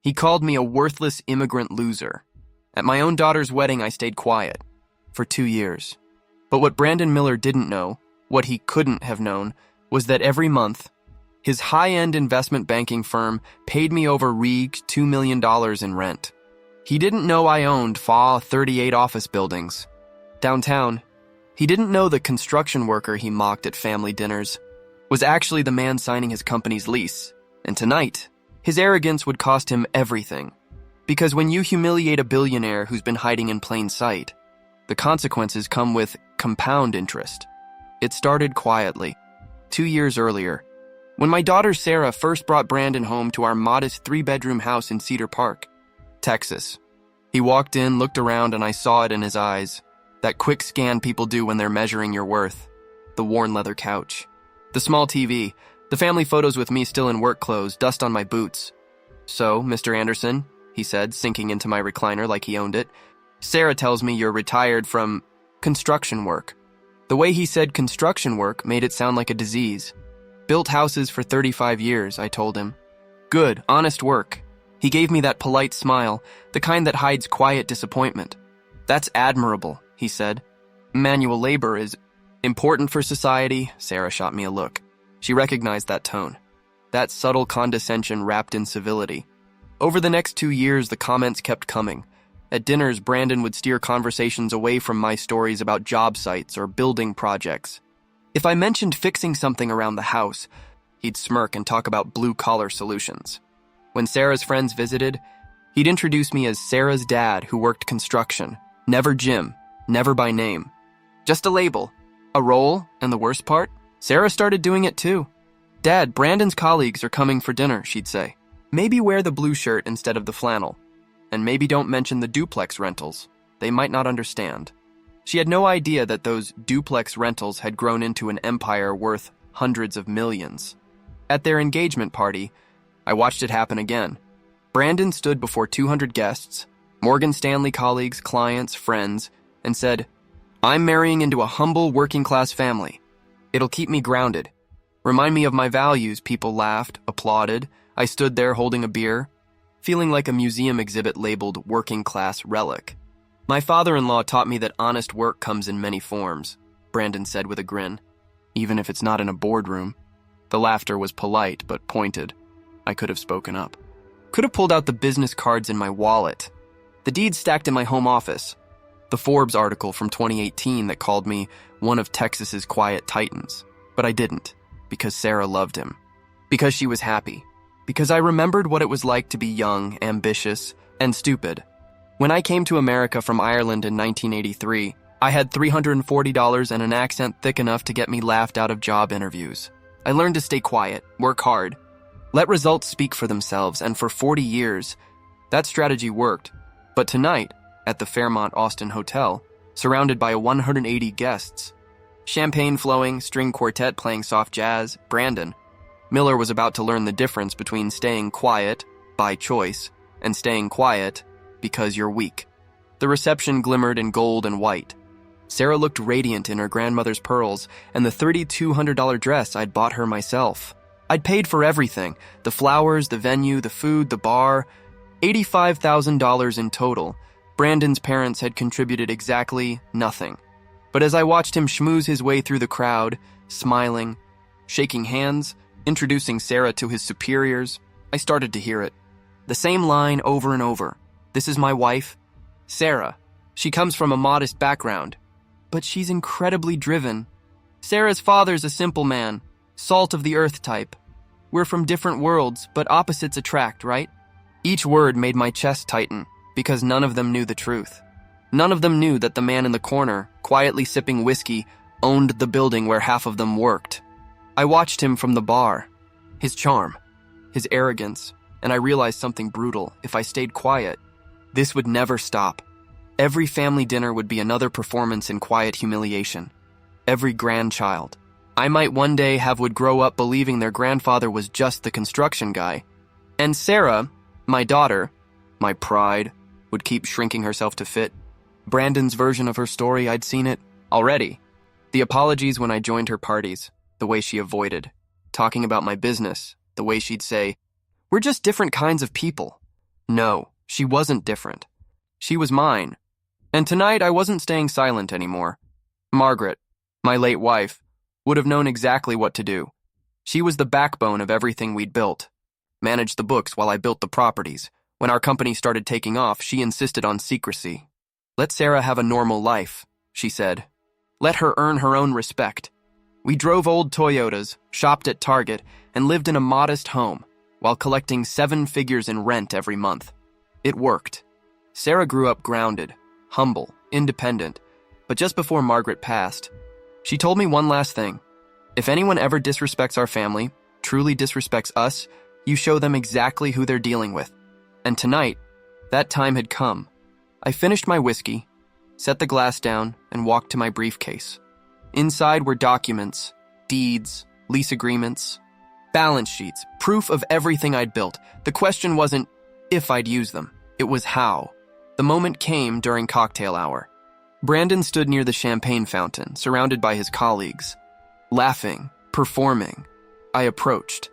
He called me a worthless immigrant loser. At my own daughter's wedding, I stayed quiet. For 2 years. But what Brandon Miller didn't know, what he couldn't have known, was that every month, his high-end investment banking firm paid me over $2 million in rent. He didn't know I owned 38 office buildings. Downtown, he didn't know the construction worker he mocked at family dinners was actually the man signing his company's lease. And tonight, his arrogance would cost him everything. Because when you humiliate a billionaire who's been hiding in plain sight, the consequences come with compound interest. It started quietly, 2 years earlier, when my daughter Sarah first brought Brandon home to our modest 3-bedroom house in Cedar Park, Texas. He walked in, looked around, and I saw it in his eyes. That quick scan people do when they're measuring your worth. The worn leather couch. The small TV. The family photos with me still in work clothes, dust on my boots. "So, Mr. Anderson," he said, sinking into my recliner like he owned it, "Sarah tells me you're retired from construction work." The way he said construction work made it sound like a disease. "Built houses for 35 years, I told him. "Good, honest work." He gave me that polite smile, the kind that hides quiet disappointment. "That's admirable," he said. "Manual labor is important for society." Sarah shot me a look. She recognized that tone. That subtle condescension wrapped in civility. Over the next 2 years, the comments kept coming. At dinners, Brandon would steer conversations away from my stories about job sites or building projects. If I mentioned fixing something around the house, he'd smirk and talk about blue-collar solutions. When Sarah's friends visited, he'd introduce me as Sarah's dad who worked construction. Never Jim, never by name. Just a label, a role, and the worst part? Sarah started doing it too. "Dad, Brandon's colleagues are coming for dinner," she'd say. "Maybe wear the blue shirt instead of the flannel. And maybe don't mention the duplex rentals. They might not understand." She had no idea that those duplex rentals had grown into an empire worth hundreds of millions. At their engagement party, I watched it happen again. Brandon stood before 200 guests, Morgan Stanley colleagues, clients, friends, and said, "I'm marrying into a humble working-class family. It'll keep me grounded. Remind me of my values." People laughed, applauded. I stood there holding a beer, feeling like a museum exhibit labeled working-class relic. "My father-in-law taught me that honest work comes in many forms," Brandon said with a grin, "even if it's not in a boardroom." The laughter was polite but pointed. I could have spoken up. Could have pulled out the business cards in my wallet. The deeds stacked in my home office. The Forbes article from 2018 that called me one of Texas's quiet titans. But I didn't, because Sarah loved him. Because she was happy. Because I remembered what it was like to be young, ambitious, and stupid. When I came to America from Ireland in 1983, I had $340 and an accent thick enough to get me laughed out of job interviews. I learned to stay quiet, work hard, let results speak for themselves, and for 40 years, that strategy worked. But tonight, at the Fairmont Austin Hotel, surrounded by 180 guests, champagne flowing, string quartet playing soft jazz, Brandon Miller was about to learn the difference between staying quiet, by choice, and staying quiet because you're weak. The reception glimmered in gold and white. Sarah looked radiant in her grandmother's pearls and the $3,200 dress I'd bought her myself. I'd paid for everything, the flowers, the venue, the food, the bar, $85,000 in total. Brandon's parents had contributed exactly nothing. But as I watched him schmooze his way through the crowd, smiling, shaking hands, introducing Sarah to his superiors, I started to hear it. The same line over and over. "This is my wife, Sarah. She comes from a modest background, but she's incredibly driven. Sarah's father's a simple man, salt of the earth type. We're from different worlds, but opposites attract, right?" Each word made my chest tighten, because none of them knew the truth. None of them knew that the man in the corner, quietly sipping whiskey, owned the building where half of them worked. I watched him from the bar, his charm, his arrogance, and I realized something brutal. If I stayed quiet, this would never stop. Every family dinner would be another performance in quiet humiliation. Every grandchild I might one day have would grow up believing their grandfather was just the construction guy. And Sarah, my daughter, my pride, would keep shrinking herself to fit. Brandon's version of her story, I'd seen it already. The apologies when I joined her parties, the way she avoided. Talking about my business, the way she'd say, "We're just different kinds of people." No, she wasn't different. She was mine. And tonight I wasn't staying silent anymore. Margaret, my late wife, would have known exactly what to do. She was the backbone of everything we'd built. Managed the books while I built the properties. When our company started taking off, she insisted on secrecy. Let Sarah have a normal life, she said. Let her earn her own respect. We drove old Toyotas, shopped at Target, and lived in a modest home, while collecting 7 figures in rent every month. It worked. Sarah grew up grounded, humble, independent, but just before Margaret passed, she told me one last thing. If anyone ever disrespects our family, truly disrespects us, you show them exactly who they're dealing with. And tonight, that time had come. I finished my whiskey, set the glass down, and walked to my briefcase. Inside were documents, deeds, lease agreements, balance sheets, proof of everything I'd built. The question wasn't if I'd use them, it was how. The moment came during cocktail hour. Brandon stood near the champagne fountain, surrounded by his colleagues, laughing, performing. I approached.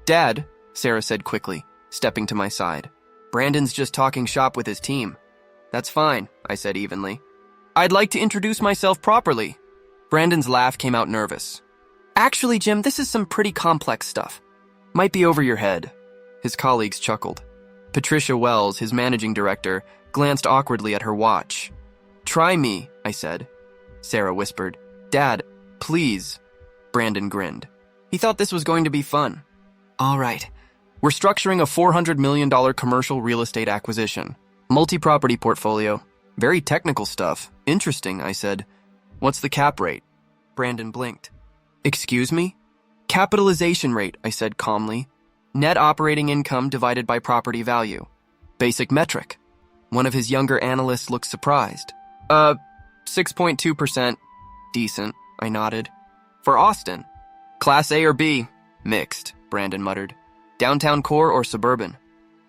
Dad, Sarah said quickly, stepping to my side. Brandon's just talking shop with his team. That's fine, I said evenly. I'd like to introduce myself properly. Brandon's laugh came out nervous. Actually, Jim, this is some pretty complex stuff. Might be over your head. His colleagues chuckled. Patricia Wells, his managing director, glanced awkwardly at her watch. Try me, I said. Sarah whispered. Dad, please. Brandon grinned. He thought this was going to be fun. All right. We're structuring a $400 million commercial real estate acquisition. Multi-property portfolio. Very technical stuff. Interesting, I said. What's the cap rate? Brandon blinked. Excuse me? Capitalization rate, I said calmly. Net operating income divided by property value. Basic metric. One of his younger analysts looked surprised. 6.2%. Decent, I nodded. For Austin. Class A or B? Mixed, Brandon muttered. Downtown core or suburban?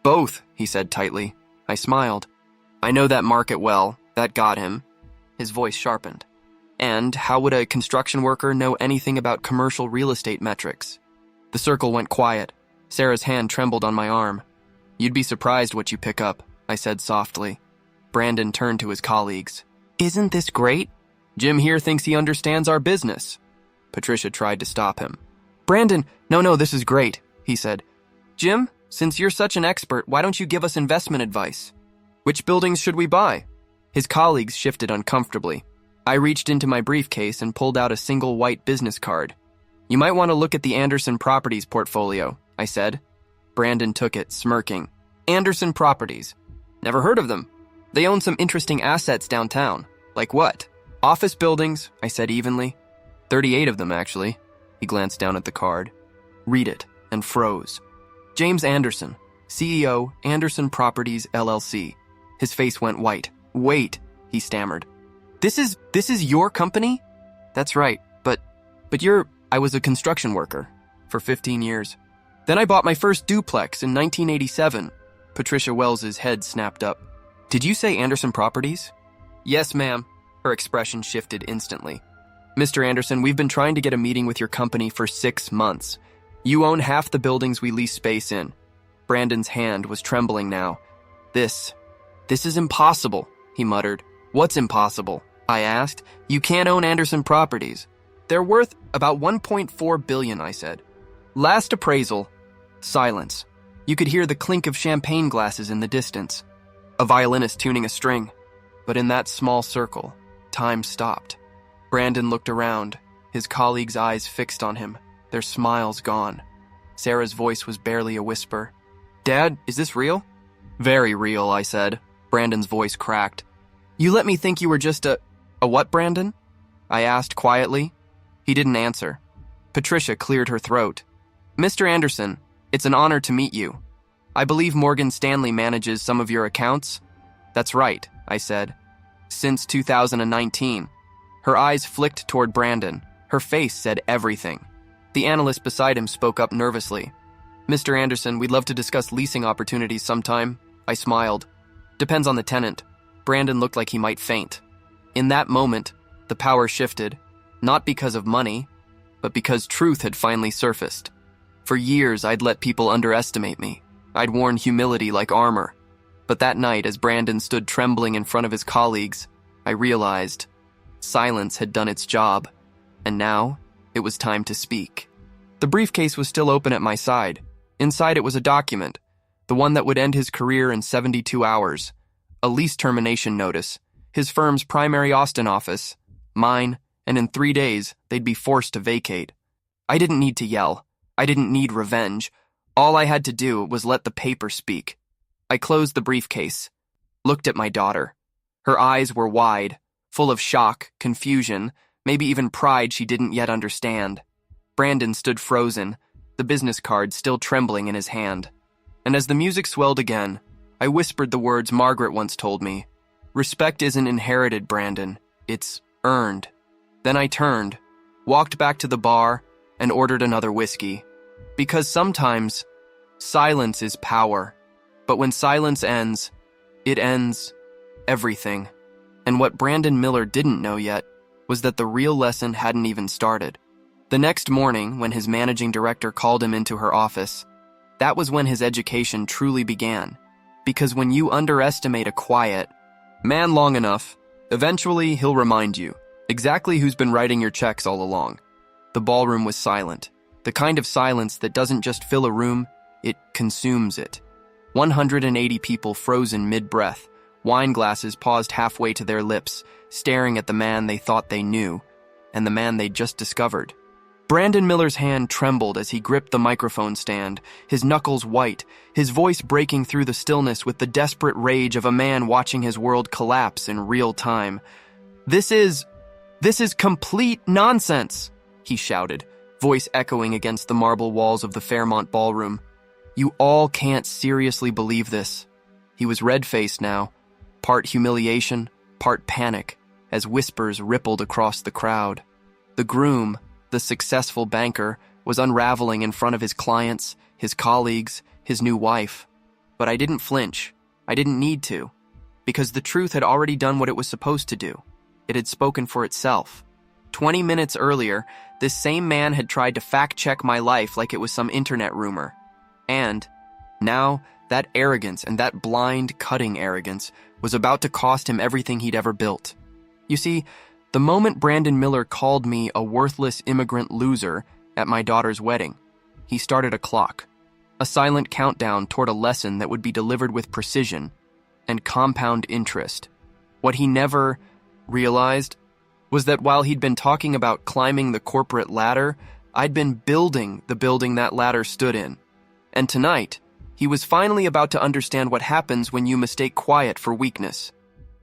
Both, he said tightly. I smiled. I know that market well. That got him. His voice sharpened. And how would a construction worker know anything about commercial real estate metrics? The circle went quiet. Sarah's hand trembled on my arm. You'd be surprised what you pick up, I said softly. Brandon turned to his colleagues. Isn't this great? Jim here thinks he understands our business. Patricia tried to stop him. Brandon, no, this is great, he said. Jim, since you're such an expert, why don't you give us investment advice? Which buildings should we buy? His colleagues shifted uncomfortably. I reached into my briefcase and pulled out a single white business card. You might want to look at the Anderson Properties portfolio, I said. Brandon took it, smirking. Anderson Properties. Never heard of them. They own some interesting assets downtown. Like what? Office buildings, I said evenly. 38 of them, actually. He glanced down at the card. Read it, and froze. James Anderson, CEO, Anderson Properties, LLC. His face went white. Wait, he stammered. This is your company? That's right, but I was a construction worker for 15 years. Then I bought my first duplex in 1987. Patricia Wells's head snapped up. Did you say Anderson Properties? Yes, ma'am. Her expression shifted instantly. Mr. Anderson, we've been trying to get a meeting with your company for 6 months. You own half the buildings we lease space in. Brandon's hand was trembling now. This is impossible, he muttered. What's impossible? I asked. You can't own Anderson Properties. They're worth about $1.4 billion, I said. Last appraisal. Silence. You could hear the clink of champagne glasses in the distance. A violinist tuning a string. But in that small circle, time stopped. Brandon looked around, his colleagues' eyes fixed on him, their smiles gone. Sarah's voice was barely a whisper. Dad, is this real? Very real, I said. Brandon's voice cracked. You let me think you were just a what, Brandon? I asked quietly. He didn't answer. Patricia cleared her throat. Mr. Anderson, it's an honor to meet you. I believe Morgan Stanley manages some of your accounts. That's right, I said. Since 2019. Her eyes flicked toward Brandon. Her face said everything. The analyst beside him spoke up nervously. Mr. Anderson, we'd love to discuss leasing opportunities sometime. I smiled. Depends on the tenant. Brandon looked like he might faint. In that moment, the power shifted, not because of money, but because truth had finally surfaced. For years, I'd let people underestimate me. I'd worn humility like armor. But that night, as Brandon stood trembling in front of his colleagues, I realized silence had done its job, and now it was time to speak. The briefcase was still open at my side. Inside it was a document, the one that would end his career in 72 hours, a lease termination notice, his firm's primary Austin office, mine, and in 3 days, they'd be forced to vacate. I didn't need to yell. I didn't need revenge. All I had to do was let the paper speak. I closed the briefcase, looked at my daughter. Her eyes were wide, full of shock, confusion, maybe even pride she didn't yet understand. Brandon stood frozen, the business card still trembling in his hand. And as the music swelled again, I whispered the words Margaret once told me. Respect isn't inherited, Brandon. It's earned. Then I turned, walked back to the bar, and ordered another whiskey. Because sometimes, silence is power. But when silence ends, it ends everything. And what Brandon Miller didn't know yet was that the real lesson hadn't even started. The next morning, when his managing director called him into her office, that was when his education truly began. Because when you underestimate a quiet man long enough, eventually he'll remind you exactly who's been writing your checks all along. The ballroom was silent. The kind of silence that doesn't just fill a room, it consumes it. 180 people frozen mid-breath, wine glasses paused halfway to their lips, staring at the man they thought they knew, and the man they'd just discovered. Brandon Miller's hand trembled as he gripped the microphone stand, his knuckles white, his voice breaking through the stillness with the desperate rage of a man watching his world collapse in real time. This is complete nonsense, he shouted, voice echoing against the marble walls of the Fairmont ballroom. You all can't seriously believe this. He was red-faced now, part humiliation, part panic, as whispers rippled across the crowd. The groom, the successful banker, was unraveling in front of his clients, his colleagues, his new wife. But I didn't flinch. I didn't need to, because the truth had already done what it was supposed to do. It had spoken for itself. 20 minutes earlier, this same man had tried to fact-check my life like it was some internet rumor. And now, that arrogance and that blind, cutting arrogance was about to cost him everything he'd ever built. You see, the moment Brandon Miller called me a worthless immigrant loser at my daughter's wedding, he started a clock, a silent countdown toward a lesson that would be delivered with precision and compound interest. What he never realized was that while he'd been talking about climbing the corporate ladder, I'd been building the building that ladder stood in. And tonight, he was finally about to understand what happens when you mistake quiet for weakness.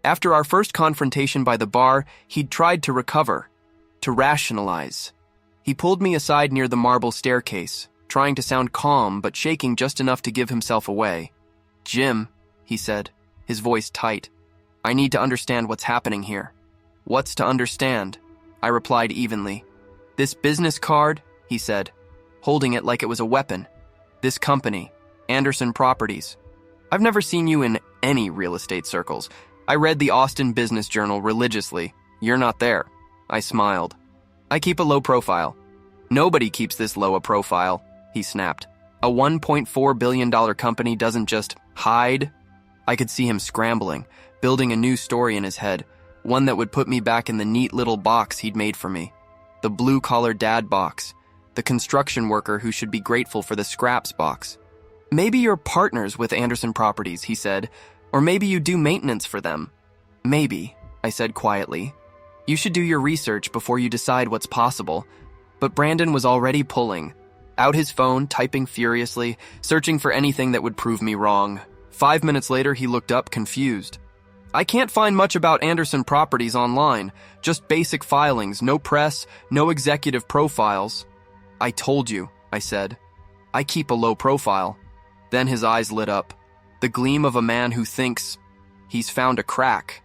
After our first confrontation by the bar, he'd tried to recover, to rationalize. He pulled me aside near the marble staircase, trying to sound calm but shaking just enough to give himself away. Jim, he said, his voice tight, I need to understand what's happening here. What's to understand? I replied evenly. This business card, he said, holding it like it was a weapon. This company, Anderson Properties. I've never seen you in any real estate circles. I read the Austin Business Journal religiously. You're not there. I smiled. I keep a low profile. Nobody keeps this low a profile, he snapped. A $1.4 billion company doesn't just hide. I could see him scrambling, building a new story in his head, one that would put me back in the neat little box he'd made for me. The blue-collar dad box. The construction worker who should be grateful for the scraps box. Maybe you're partners with Anderson Properties, he said, or maybe you do maintenance for them. Maybe, I said quietly. You should do your research before you decide what's possible. But Brandon was already pulling, out his phone, typing furiously, searching for anything that would prove me wrong. 5 minutes later, he looked up, confused. I can't find much about Anderson Properties online, just basic filings, no press, no executive profiles. I told you, I said. I keep a low profile. Then his eyes lit up, the gleam of a man who thinks he's found a crack.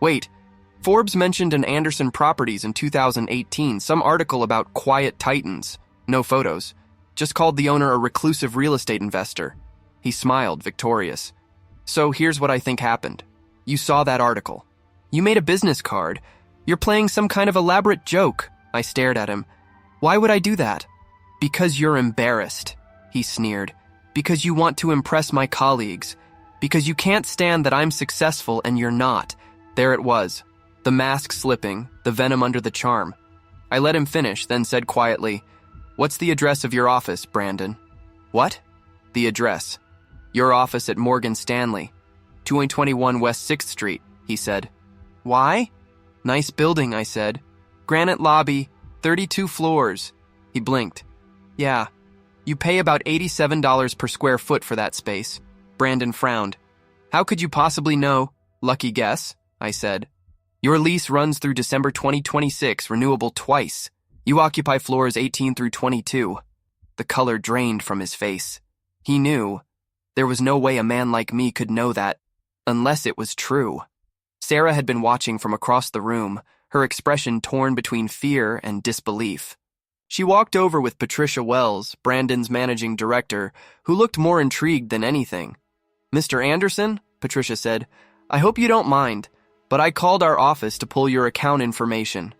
Wait, Forbes mentioned an Anderson Properties in 2018, some article about quiet titans, no photos, just called the owner a reclusive real estate investor. He smiled, victorious. So here's what I think happened. You saw that article. You made a business card. You're playing some kind of elaborate joke. I stared at him. Why would I do that? Because you're embarrassed, he sneered. Because you want to impress my colleagues. Because you can't stand that I'm successful and you're not. There it was. The mask slipping, the venom under the charm. I let him finish, then said quietly, "What's the address of your office, Brandon?" "What?" "The address. Your office at Morgan Stanley. 221 West 6th Street, he said. "Why?" "Nice building," I said. "Granite lobby, 32 floors." He blinked. "Yeah. You pay about $87 per square foot for that space." Brandon frowned. "How could you possibly know?" "Lucky guess," I said. "Your lease runs through December 2026, renewable twice. You occupy floors 18 through 22. The color drained from his face. He knew. There was no way a man like me could know that, unless it was true. Sarah had been watching from across the room, her expression torn between fear and disbelief. She walked over with Patricia Wells, Brandon's managing director, who looked more intrigued than anything. "Mr. Anderson," Patricia said, "I hope you don't mind, but I called our office to pull your account information."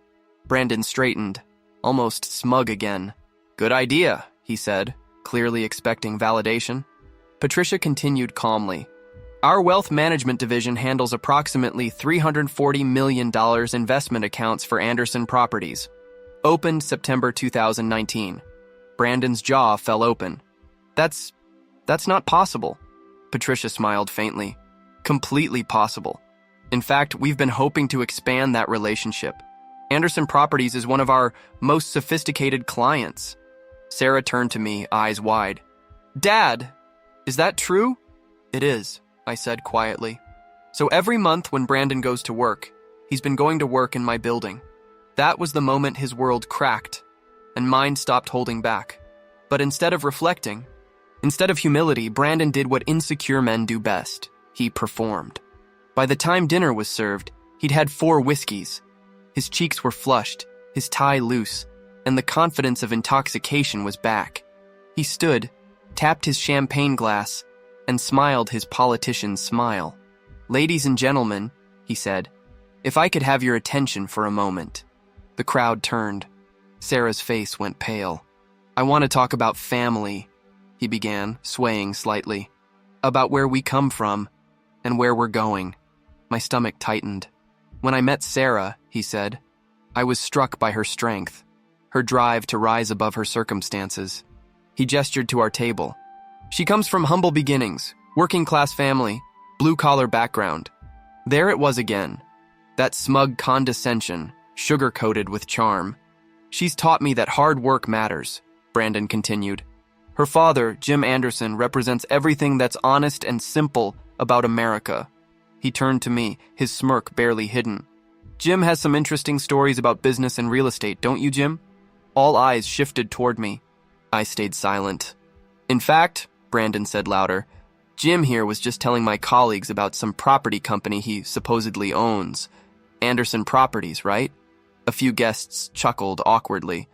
Brandon straightened, almost smug again. "Good idea," he said, clearly expecting validation. Patricia continued calmly. "Our wealth management division handles approximately $340 million investment accounts for Anderson Properties. Opened September 2019. Brandon's jaw fell open. That's not possible." Patricia smiled faintly. "Completely possible. In fact, we've been hoping to expand that relationship. Anderson Properties is one of our most sophisticated clients." Sarah turned to me, eyes wide. "Dad, is that true?" "It is," I said quietly. "So every month when Brandon goes to work, he's been going to work in my building." That was the moment his world cracked, and mine stopped holding back. But instead of reflecting, instead of humility, Brandon did what insecure men do best. He performed. By the time dinner was served, he'd had 4 whiskeys. His cheeks were flushed, his tie loose, and the confidence of intoxication was back. He stood, tapped his champagne glass, and smiled his politician's smile. "Ladies and gentlemen," he said, "if I could have your attention for a moment." The crowd turned. Sarah's face went pale. "I want to talk about family," he began, swaying slightly. "About where we come from and where we're going." My stomach tightened. "When I met Sarah," he said, "I was struck by her strength, her drive to rise above her circumstances." He gestured to our table. "She comes from humble beginnings, working-class family, blue-collar background." There it was again, that smug condescension, sugar-coated with charm. "She's taught me that hard work matters," Brandon continued. "Her father, Jim Anderson, represents everything that's honest and simple about America." He turned to me, his smirk barely hidden. "Jim has some interesting stories about business and real estate, don't you, Jim?" All eyes shifted toward me. I stayed silent. "In fact," Brandon said louder, "Jim here was just telling my colleagues about some property company he supposedly owns. Anderson Properties, right?" A few guests chuckled awkwardly.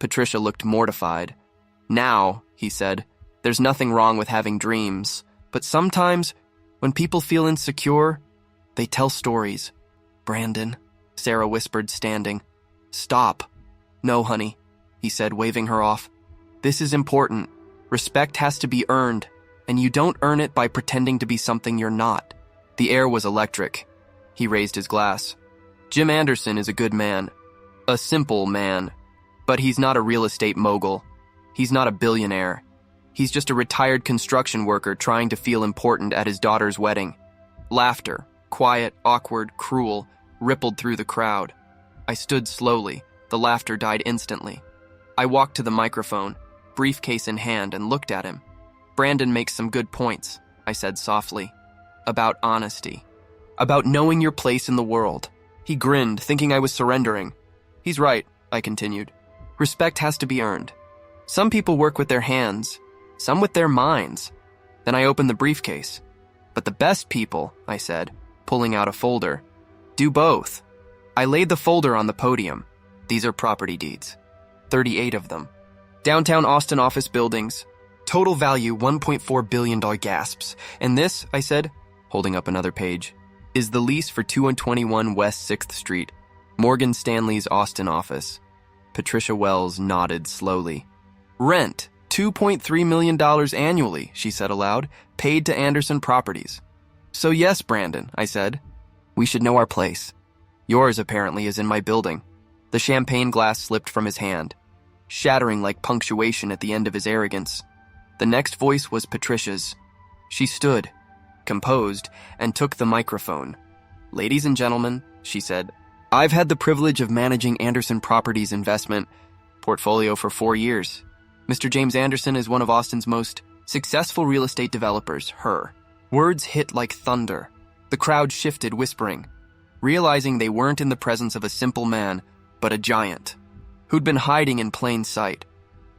Patricia looked mortified. "Now," he said, "there's nothing wrong with having dreams, but sometimes, when people feel insecure, they tell stories." "Brandon," Sarah whispered, standing. "Stop." "No, honey," he said, waving her off. "This is important. Respect has to be earned, and you don't earn it by pretending to be something you're not." The air was electric. He raised his glass. "Jim Anderson is a good man. A simple man. But he's not a real estate mogul. He's not a billionaire. He's just a retired construction worker trying to feel important at his daughter's wedding." Laughter, quiet, awkward, cruel, rippled through the crowd. I stood slowly. The laughter died instantly. I walked to the microphone, briefcase in hand, and looked at him. "Brandon makes some good points," I said softly. "About honesty. About knowing your place in the world." He grinned, thinking I was surrendering. "He's right," I continued. "Respect has to be earned. Some people work with their hands, some with their minds." Then I opened the briefcase. "But the best people," I said, pulling out a folder, "do both." I laid the folder on the podium. "These are property deeds. 38 of them. Downtown Austin office buildings. Total value $1.4 billion gasps. And this," I said, holding up another page, "is the lease for 221 West 6th Street, Morgan Stanley's Austin office." Patricia Wells nodded slowly. "Rent, $2.3 million annually," she said aloud, "paid to Anderson Properties. So yes, Brandon, I said. We should know our place. Yours, apparently, is in my building. The champagne glass slipped from his hand, shattering like punctuation at the end of his arrogance. The next voice was Patricia's. She stood, composed, and took the microphone. Ladies and gentlemen, she said, I've had the privilege of managing Anderson Properties investment portfolio for 4 years. Mr. James Anderson is one of Austin's most successful real estate developers, her. Words hit like thunder. The crowd shifted, whispering, realizing they weren't in the presence of a simple man, but a giant, who'd been hiding in plain sight.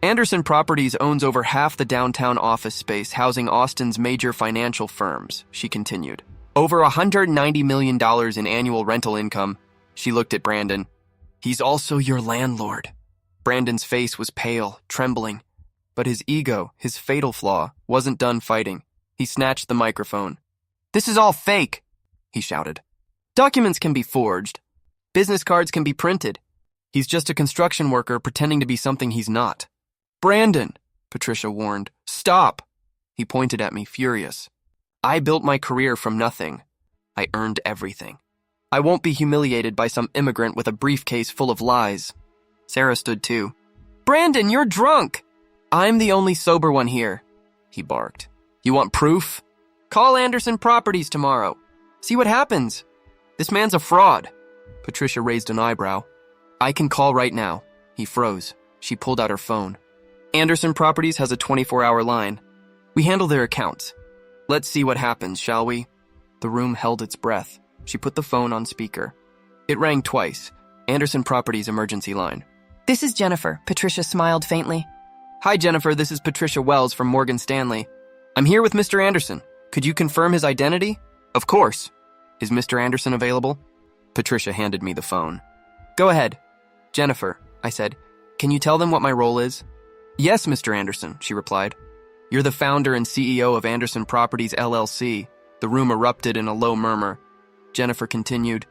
Anderson Properties owns over half the downtown office space housing Austin's major financial firms, she continued. Over $190 million in annual rental income. She looked at Brandon. He's also your landlord. Brandon's face was pale, trembling. But his ego, his fatal flaw, wasn't done fighting. He snatched the microphone. This is all fake, he shouted. Documents can be forged. Business cards can be printed. He's just a construction worker pretending to be something he's not. Brandon, Patricia warned. Stop. He pointed at me, furious. I built my career from nothing. I earned everything. I won't be humiliated by some immigrant with a briefcase full of lies. Sarah stood too. Brandon, you're drunk. I'm the only sober one here, he barked. You want proof? Call Anderson Properties tomorrow. See what happens. This man's a fraud. Patricia raised an eyebrow. I can call right now. He froze. She pulled out her phone. Anderson Properties has a 24-hour line. We handle their accounts. Let's see what happens, shall we? The room held its breath. She put the phone on speaker. It rang twice. Anderson Properties emergency line. This is Jennifer. Patricia smiled faintly. Hi, Jennifer. This is Patricia Wells from Morgan Stanley. I'm here with Mr. Anderson. Could you confirm his identity? Of course. Is Mr. Anderson available? Patricia handed me the phone. Go ahead. Jennifer, I said, can you tell them what my role is? Yes, Mr. Anderson, she replied. You're the founder and CEO of Anderson Properties, LLC. The room erupted in a low murmur. Jennifer continued,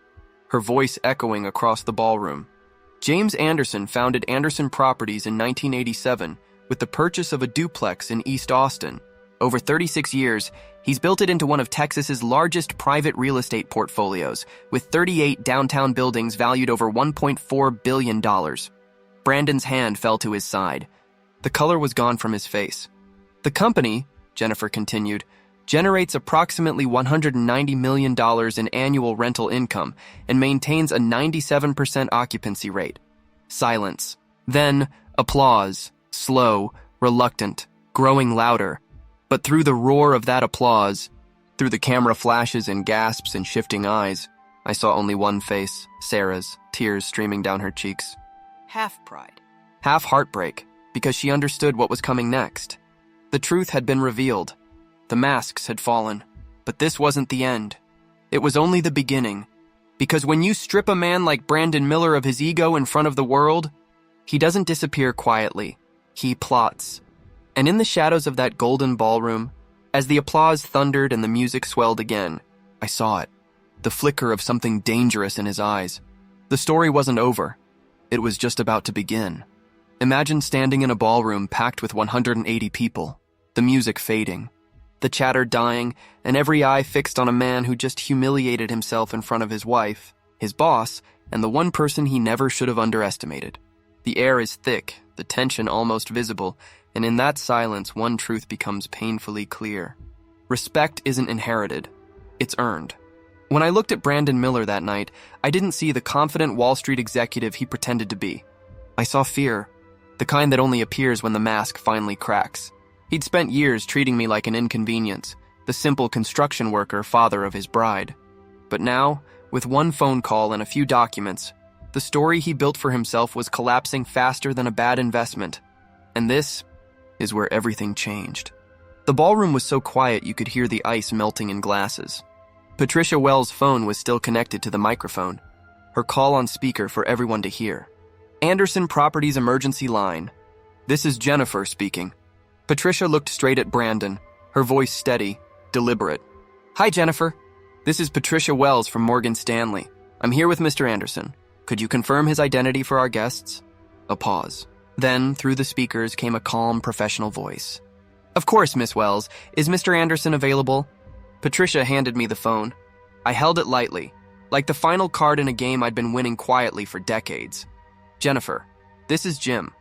her voice echoing across the ballroom. James Anderson founded Anderson Properties in 1987 with the purchase of a duplex in East Austin. Over 36 years, he's built it into one of Texas's largest private real estate portfolios, with 38 downtown buildings valued over $1.4 billion. Brandon's hand fell to his side. The color was gone from his face. The company, Jennifer continued, generates approximately $190 million in annual rental income and maintains a 97% occupancy rate. Silence. Then, applause. Slow, reluctant, growing louder. But through the roar of that applause, through the camera flashes and gasps and shifting eyes, I saw only one face, Sarah's, tears streaming down her cheeks. Half pride. Half heartbreak, because she understood what was coming next. The truth had been revealed. The masks had fallen. But this wasn't the end. It was only the beginning. Because when you strip a man like Brandon Miller of his ego in front of the world, he doesn't disappear quietly. He plots. And in the shadows of that golden ballroom, as the applause thundered and the music swelled again, I saw it. The flicker of something dangerous in his eyes. The story wasn't over. It was just about to begin. Imagine standing in a ballroom packed with 180 people, the music fading, the chatter dying, and every eye fixed on a man who just humiliated himself in front of his wife, his boss, and the one person he never should have underestimated. The air is thick, the tension almost visible, and in that silence, one truth becomes painfully clear. Respect isn't inherited. It's earned. When I looked at Brandon Miller that night, I didn't see the confident Wall Street executive he pretended to be. I saw fear, the kind that only appears when the mask finally cracks. He'd spent years treating me like an inconvenience, the simple construction worker, father of his bride. But now, with one phone call and a few documents, the story he built for himself was collapsing faster than a bad investment. And this is where everything changed. The ballroom was so quiet you could hear the ice melting in glasses. Patricia Wells' phone was still connected to the microphone, her call on speaker for everyone to hear. Anderson Properties emergency line. This is Jennifer speaking. Patricia looked straight at Brandon, her voice steady, deliberate. Hi, Jennifer. This is Patricia Wells from Morgan Stanley. I'm here with Mr. Anderson. Could you confirm his identity for our guests? A pause. Then, through the speakers came a calm, professional voice. Of course, Miss Wells. Is Mr. Anderson available? Patricia handed me the phone. I held it lightly, like the final card in a game I'd been winning quietly for decades. Jennifer, this is Jim.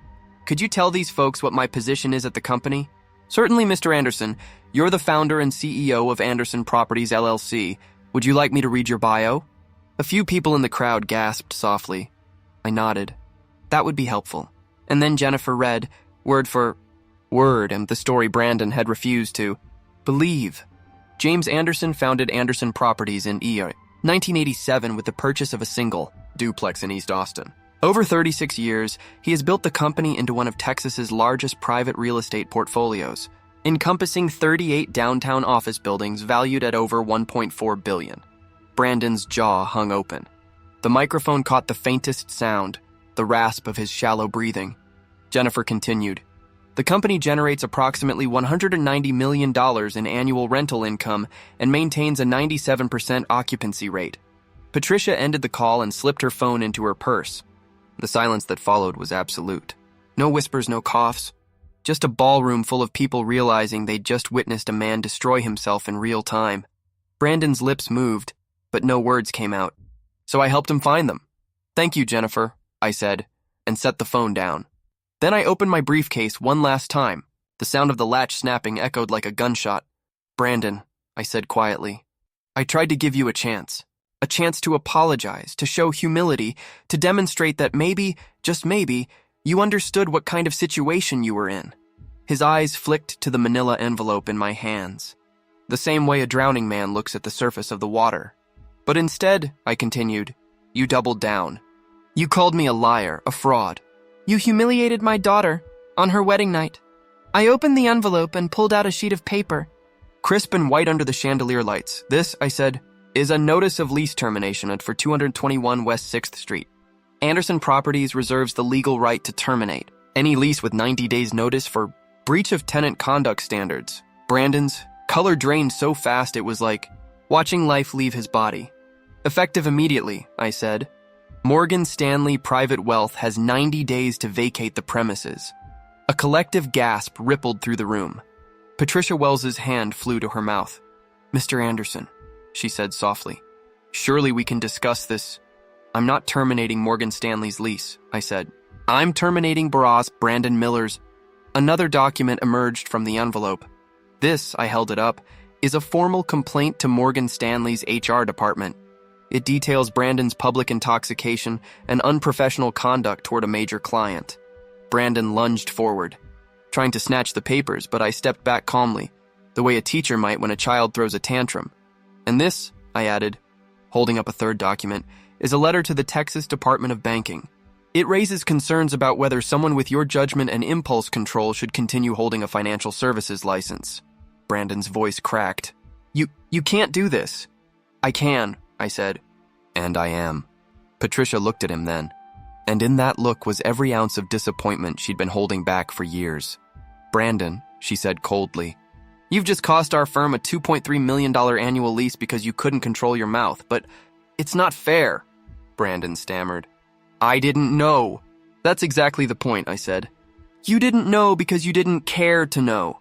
Could you tell these folks what my position is at the company? Certainly, Mr. Anderson. You're the founder and CEO of Anderson Properties, LLC. Would you like me to read your bio? A few people in the crowd gasped softly. I nodded. That would be helpful. And then Jennifer read, word for word, and the story Brandon had refused to believe. James Anderson founded Anderson Properties in 1987 with the purchase of a single duplex in East Austin. Over 36 years, he has built the company into one of Texas's largest private real estate portfolios, encompassing 38 downtown office buildings valued at over $1.4 billion. Brandon's jaw hung open. The microphone caught the faintest sound, the rasp of his shallow breathing. Jennifer continued, the company generates approximately $190 million in annual rental income and maintains a 97% occupancy rate. Patricia ended the call and slipped her phone into her purse. The silence that followed was absolute. No whispers, no coughs. Just a ballroom full of people realizing they'd just witnessed a man destroy himself in real time. Brandon's lips moved, but no words came out. So I helped him find them. Thank you, Jennifer, I said, and set the phone down. Then I opened my briefcase one last time. The sound of the latch snapping echoed like a gunshot. Brandon, I said quietly, I tried to give you a chance to apologize, to show humility, to demonstrate that maybe, just maybe, you understood what kind of situation you were in. His eyes flicked to the manila envelope in my hands, the same way a drowning man looks at the surface of the water. But instead, I continued, you doubled down. You called me a liar, a fraud. You humiliated my daughter on her wedding night. I opened the envelope and pulled out a sheet of paper. Crisp and white under the chandelier lights. This, I said, is a notice of lease termination for 221 West 6th Street. Anderson Properties reserves the legal right to terminate any lease with 90 days notice for breach of tenant conduct standards. Brandon's color drained so fast it was like watching life leave his body. Effective immediately, I said. Morgan Stanley Private Wealth has 90 days to vacate the premises. A collective gasp rippled through the room. Patricia Wells's hand flew to her mouth. Mr. Anderson, she said softly, surely we can discuss this. I'm not terminating Morgan Stanley's lease, I said. I'm terminating Brandon Miller's. Another document emerged from the envelope. This, I held it up, is a formal complaint to Morgan Stanley's HR department. It details Brandon's public intoxication and unprofessional conduct toward a major client. Brandon lunged forward, trying to snatch the papers, but I stepped back calmly, the way a teacher might when a child throws a tantrum. And this, I added, holding up a third document, is a letter to the Texas Department of Banking. It raises concerns about whether someone with your judgment and impulse control should continue holding a financial services license. Brandon's voice cracked. You can't do this. I can, I said. And I am. Patricia looked at him then, and in that look was every ounce of disappointment she'd been holding back for years. Brandon, she said coldly, you've just cost our firm a $2.3 million annual lease because you couldn't control your mouth, but it's not fair, Brandon stammered. I didn't know. That's exactly the point, I said. You didn't know because you didn't care to know.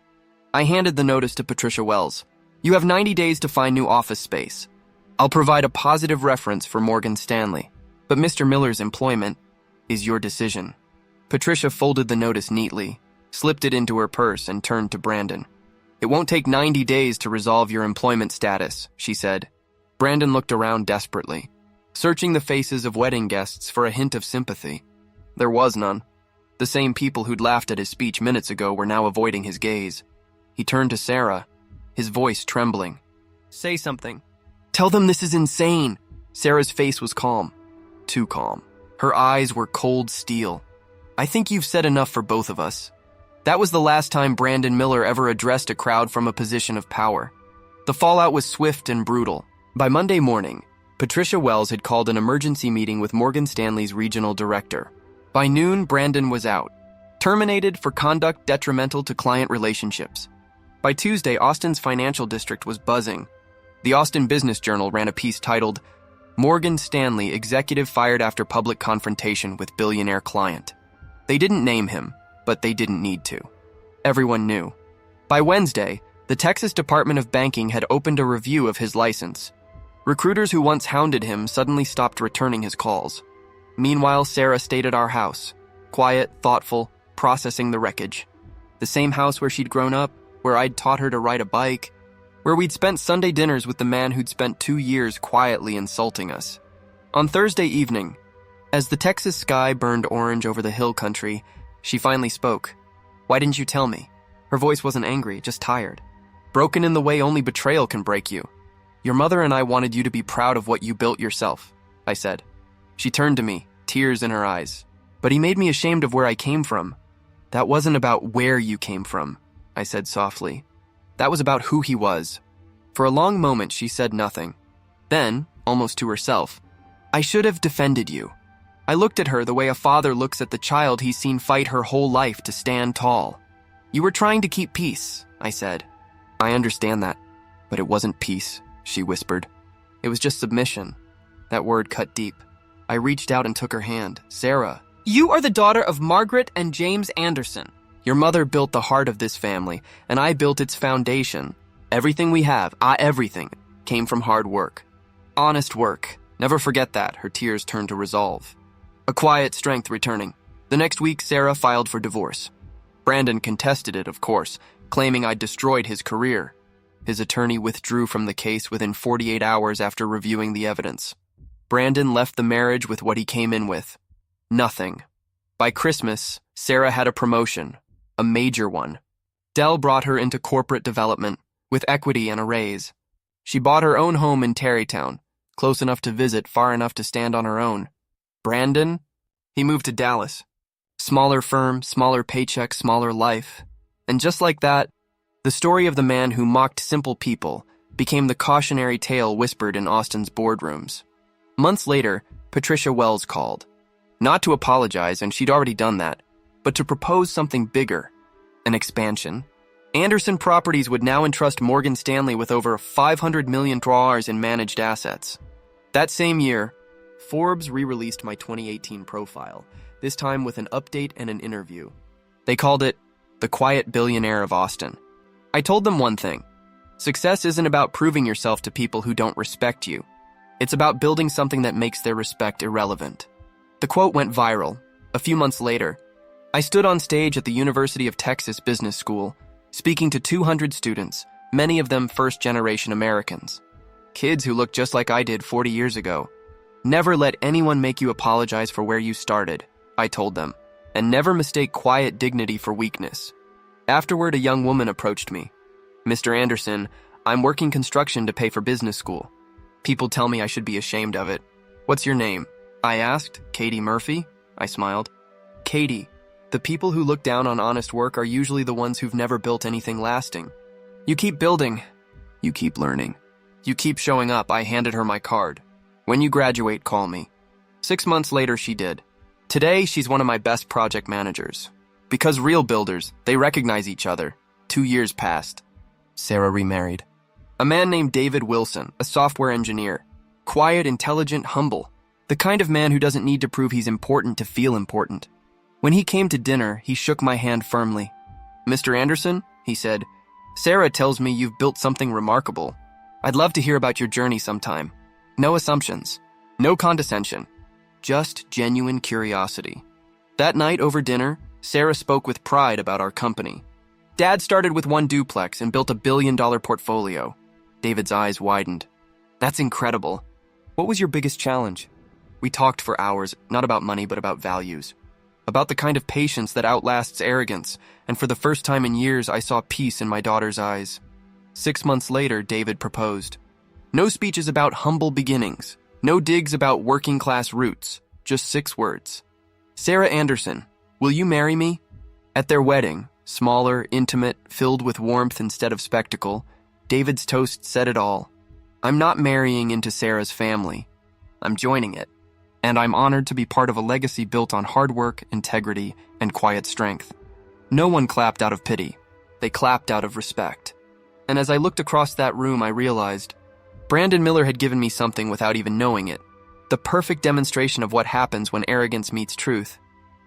I handed the notice to Patricia Wells. You have 90 days to find new office space. I'll provide a positive reference for Morgan Stanley, but Mr. Miller's employment is your decision. Patricia folded the notice neatly, slipped it into her purse, and turned to Brandon. It won't take 90 days to resolve your employment status, she said. Brandon looked around desperately, searching the faces of wedding guests for a hint of sympathy. There was none. The same people who'd laughed at his speech minutes ago were now avoiding his gaze. He turned to Sarah, his voice trembling. Say something. Tell them this is insane. Sarah's face was calm. Too calm. Her eyes were cold steel. I think you've said enough for both of us. That was the last time Brandon Miller ever addressed a crowd from a position of power. The fallout was swift and brutal. By Monday morning, Patricia Wells had called an emergency meeting with Morgan Stanley's regional director. By noon, Brandon was out, terminated for conduct detrimental to client relationships. By Tuesday, Austin's financial district was buzzing. The Austin Business Journal ran a piece titled, Morgan Stanley, Executive Fired After Public Confrontation with Billionaire Client. They didn't name him, but they didn't need to. Everyone knew. By Wednesday, The Texas Department of Banking had opened a review of his license. Recruiters who once hounded him suddenly stopped returning his calls. Meanwhile, Sarah stayed at our house, quiet, thoughtful, processing the wreckage. The same house where she'd grown up, where I'd taught her to ride a bike, where we'd spent Sunday dinners with the man who'd spent 2 years quietly insulting us. On Thursday evening, as the Texas sky burned orange over the hill country, she finally spoke. "Why didn't you tell me?" Her voice wasn't angry, just tired. "Broken in the way only betrayal can break you. Your mother and I wanted you to be proud of what you built yourself," I said. She turned to me, tears in her eyes. "But he made me ashamed of where I came from." "That wasn't about where you came from," I said softly. "That was about who he was." For a long moment, she said nothing. Then, almost to herself, "I should have defended you." I looked at her the way a father looks at the child he's seen fight her whole life to stand tall. "You were trying to keep peace," I said. "I understand that, but it wasn't peace," she whispered. "It was just submission." That word cut deep. I reached out and took her hand. "Sarah, you are the daughter of Margaret and James Anderson. Your mother built the heart of this family, and I built its foundation. Everything we have, everything, came from hard work. Honest work. Never forget that." Her tears turned to resolve. A quiet strength returning. The next week, Sarah filed for divorce. Brandon contested it, of course, claiming I'd destroyed his career. His attorney withdrew from the case within 48 hours after reviewing the evidence. Brandon left the marriage with what he came in with. Nothing. By Christmas, Sarah had a promotion, a major one. Dell brought her into corporate development, with equity and a raise. She bought her own home in Tarrytown, close enough to visit, far enough to stand on her own. Brandon? He moved to Dallas. Smaller firm, smaller paycheck, smaller life. And just like that, the story of the man who mocked simple people became the cautionary tale whispered in Austin's boardrooms. Months later, Patricia Wells called. Not to apologize, and she'd already done that, but to propose something bigger, an expansion. Anderson Properties would now entrust Morgan Stanley with over $500 million in managed assets. That same year, Forbes re-released my 2018 profile, this time with an update and an interview. They called it The Quiet Billionaire of Austin. I told them one thing. Success isn't about proving yourself to people who don't respect you. It's about building something that makes their respect irrelevant. The quote went viral. A few months later, I stood on stage at the University of Texas Business School, speaking to 200 students, many of them first-generation Americans. Kids who looked just like I did 40 years ago. Never let anyone make you apologize for where you started, I told them, and never mistake quiet dignity for weakness. Afterward, a young woman approached me. "Mr. Anderson, I'm working construction to pay for business school. People tell me I should be ashamed of it. What's your name?" I asked. "Katie Murphy?" I smiled. "Katie, the people who look down on honest work are usually the ones who've never built anything lasting. You keep building. You keep learning. You keep showing up." I handed her my card. "When you graduate, call me." 6 months later, she did. Today, she's one of my best project managers. Because real builders, they recognize each other. 2 years passed. Sarah remarried. A man named David Wilson, a software engineer. Quiet, intelligent, humble. The kind of man who doesn't need to prove he's important to feel important. When he came to dinner, he shook my hand firmly. "Mr. Anderson," he said, "Sarah tells me you've built something remarkable. I'd love to hear about your journey sometime. No assumptions. No condescension. Just genuine curiosity." That night over dinner, Sarah spoke with pride about our company. "Dad started with one duplex and built $1 billion portfolio." David's eyes widened. "That's incredible. What was your biggest challenge?" We talked for hours, not about money, but about values. About the kind of patience that outlasts arrogance, and for the first time in years, I saw peace in my daughter's eyes. 6 months later, David proposed. No speeches about humble beginnings. No digs about working-class roots. Just 6 words. "Sarah Anderson, will you marry me?" At their wedding, smaller, intimate, filled with warmth instead of spectacle, David's toast said it all. "I'm not marrying into Sarah's family. I'm joining it. And I'm honored to be part of a legacy built on hard work, integrity, and quiet strength." No one clapped out of pity. They clapped out of respect. And as I looked across that room, I realized Brandon Miller had given me something without even knowing it. The perfect demonstration of what happens when arrogance meets truth.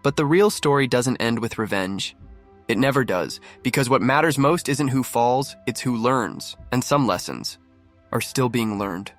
But the real story doesn't end with revenge. It never does, because what matters most isn't who falls, it's who learns, and some lessons are still being learned.